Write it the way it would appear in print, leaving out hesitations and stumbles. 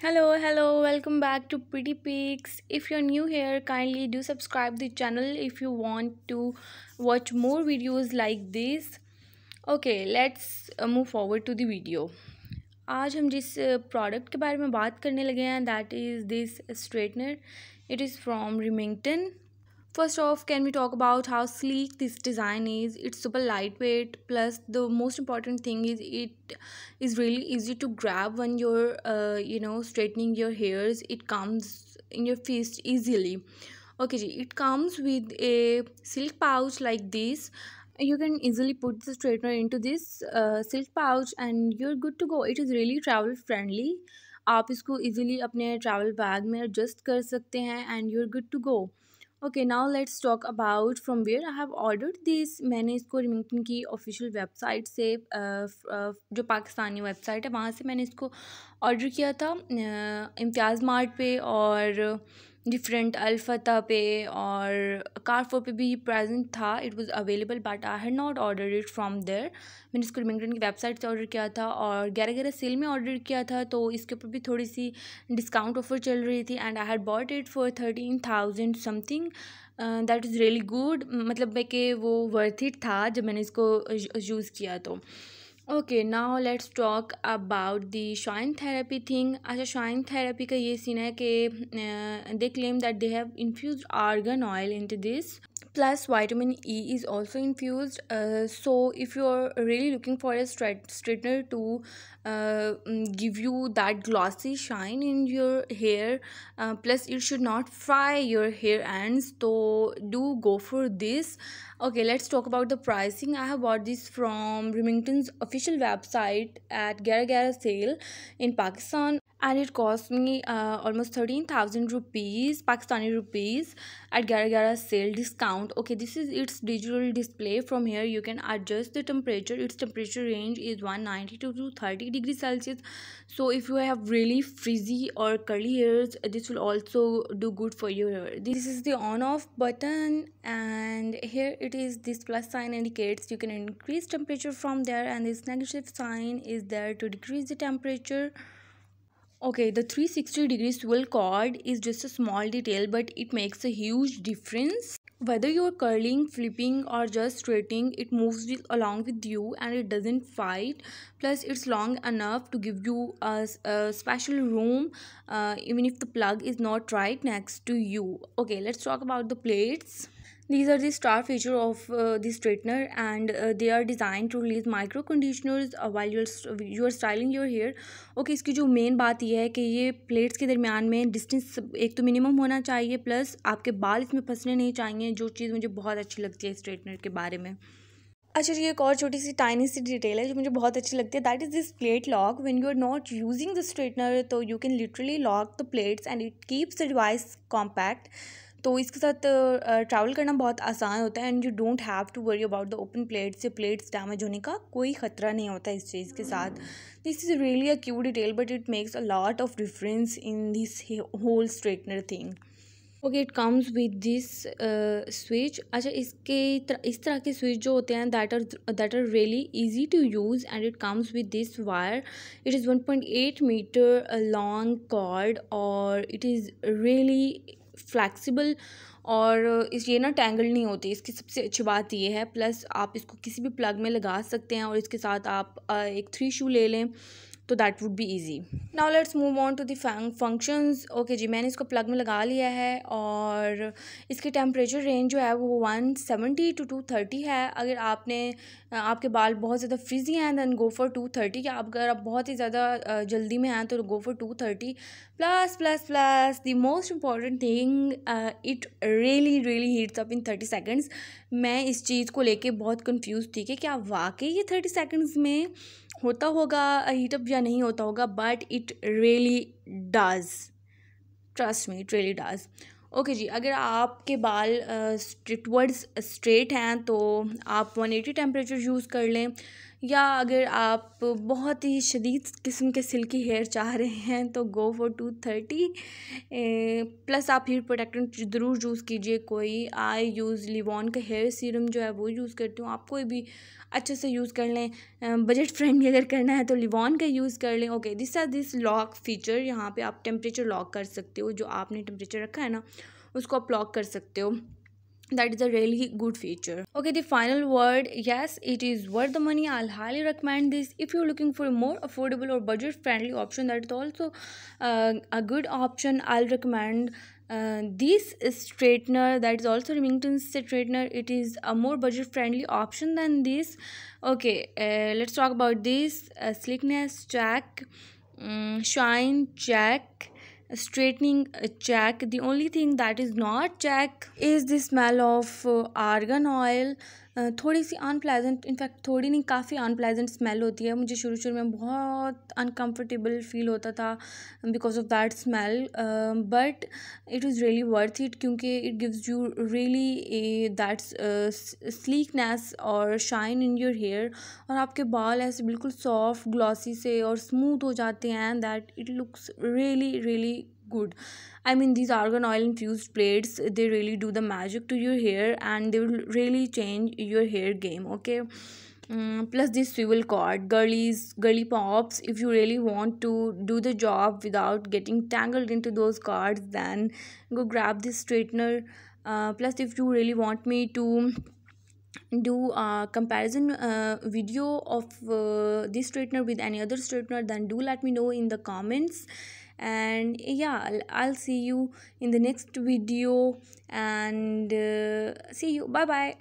Hello, welcome back to Pretty Pics. If you're new here, kindly do subscribe the channel if you want to watch more videos like this. Okay, let's move forward to the video. आज हम जिस product के बारे में बात करने लगे हैं that is this straightener. It is from Remington. First off, can we talk about how sleek this design is? It's super lightweight. Plus, the most important thing is it is really easy to grab when you're, straightening your hairs. It comes in your fist easily. Okay, it comes with a silk pouch like this. You can easily put the straightener into this silk pouch and you're good to go. It is really travel friendly. आप इसको easily अपने travel bag में adjust कर सकते हैं and you're good to go. Okay now let's talk about from where I have ordered this. मैंने इसको Remington की ऑफिशियल वेबसाइट से जो पाकिस्तानी वेबसाइट है वहाँ से मैंने इसको ऑर्डर किया था. इम्तियाज़ मार्ट पे और डिफरेंट अलफता पे और कारफो पे भी प्रेजेंट था. It was available but I had not order it from there. मैंने इसको रिमिंगटन की वेबसाइट से ऑर्डर किया था और 11 सेल में ऑर्डर किया था तो इसके ऊपर भी थोड़ी सी डिस्काउंट ऑफर चल रही थी and I had bought it for 13,000 something. That is really good. मतलब कि वो वर्थ इट था जब मैंने इसको यूज़ किया तो. Okay now let's talk about the shine therapy thing. अच्छा, शाइन थेरेपी का ये सीन है कि they claim that they have infused argan oil into this. Plus vitamin E is also infused. So if you're really looking for a straightener to give you that glossy shine in your hair, plus it should not fry your hair ends, so do go for this. Okay, let's talk about the pricing. I have bought this from Remington's official website at Gara sale in Pakistan and it cost me almost 13,000 rupees Pakistani rupees at Gara sale discount. Okay, this is its digital display. From here you can adjust the temperature. Its temperature range is 190 to 230 degrees Celsius. So if you have really frizzy or curly hairs, this will also do good for your hair. This is the on off button and here it is. This plus sign indicates you can increase temperature from there and this negative sign is there to decrease the temperature. Okay, the 360 degree swivel cord is just a small detail but it makes a huge difference. Whether you're curling, flipping or just straightening, it moves along with you and it doesn't fight. Plus it's long enough to give you a special room even if the plug is not right next to you. Okay, let's talk about the plates. These are the star feature of the straightener and they are designed to release micro conditioners while you are styling your hair. Okay, इसकी जो main बात ये है कि ये plates के दरमियान में डिस्टेंस एक तो मिनिमम होना चाहिए प्लस आपके बाल इसमें फंसने नहीं चाहिए, जो चीज़ मुझे बहुत अच्छी लगती है स्ट्रेटनर के बारे में. अच्छा जी, एक और छोटी सी टाइनी सी डिटेल है जो मुझे बहुत अच्छी लगती है. That is this plate lock. When you are not using the straightener तो you can literally lock the plates and it keeps the device compact. तो इसके साथ ट्रैवल करना बहुत आसान होता है and you don't have to worry about the open plates या प्लेट्स डैमेज होने का कोई ख़तरा नहीं होता इस चीज़ के साथ. This is really a cute detail but it makes a lot of difference in this whole straightener thing. Okay, it comes with this switch. अच्छा, इस तरह के स्विच जो होते हैं that are really easy to use and it comes with this wire. It is 1.8 metre long cord और it is really flexible और ये ना टैंगल नहीं होती. इसकी सबसे अच्छी बात ये है. प्लस आप इसको किसी भी प्लग में लगा सकते हैं और इसके साथ आप एक 3 शू ले लें तो that would be easy. Now let's move on to the functions. Okay जी, मैंने इसको प्लग में लगा लिया है और इसकी टेम्परेचर रेंज जो है वो 170 टू 230 है. अगर आपके बाल बहुत ज़्यादा फ्रिजी हैं दैन गो फॉर 230. या अगर आप बहुत ही ज़्यादा जल्दी में हैं तो go for 230. Plus the most important thing, it really heats up in 30 seconds. मैं इस चीज़ को लेके बहुत कंफ्यूज थी कि क्या वाकई ये 30 सेकेंड्स में होता होगा हीटअप या नहीं होता होगा, but it really does. Trust me, it really does. Okay जी, अगर आपके बाल टुवर्ड्स स्ट्रेट हैं तो आप 180 टेम्परेचर यूज़ कर लें या अगर आप बहुत ही शदीद किस्म के सिल्की हेयर चाह रहे हैं तो गो फॉर 230 प्लस। आप हेयर प्रोटेक्टर ज़रूर यूज़ कीजिए कोई। आई यूज़ लिवॉन का हेयर सीरम जो है वो यूज़ करती हूँ। आप कोई भी अच्छे से यूज़ कर लें। बजट फ्रेंडली अगर करना है तो लिवॉन का यूज़ कर लें। ओके, दिस लॉक फीचर, यहाँ पे आप टेम्परेचर लॉक कर सकते हो। जो आपने टेम्परेचर रखा है ना उसको आप लॉक कर सकते हो। That is a really good feature. Okay, the final word, yes, it is worth the money. I'll highly recommend this if you're looking for a more affordable or budget friendly option. That is also a good option. I'll recommend this straightener, that is also Remington straightener. It is a more budget friendly option than this. Okay, let's talk about this. Sleekness check, shine check, straightening check. The only thing that is not check is the smell of argan oil. थोड़ी सी unpleasant, in fact थोड़ी नहीं काफ़ी unpleasant smell होती है। मुझे शुरू शुरू में बहुत अनकम्फर्टेबल फील होता था because of that smell, but it is really worth it क्योंकि it gives you really that sleekness और शाइन इन योर हेयर, और आपके बाल ऐसे बिल्कुल सॉफ्ट ग्लॉसी से और स्मूथ हो जाते हैं। That it looks really really good. I mean, these argan oil infused plates, they really do the magic to your hair and they will really change your hair game. Okay. Plus this swivel cord, girly pops. If you really want to do the job without getting tangled into those cords, then go grab this straightener. Plus if you really want me to do a comparison video of this straightener with any other straightener, then do let me know in the comments. And yeah, I'll see you in the next video, and see you, bye bye.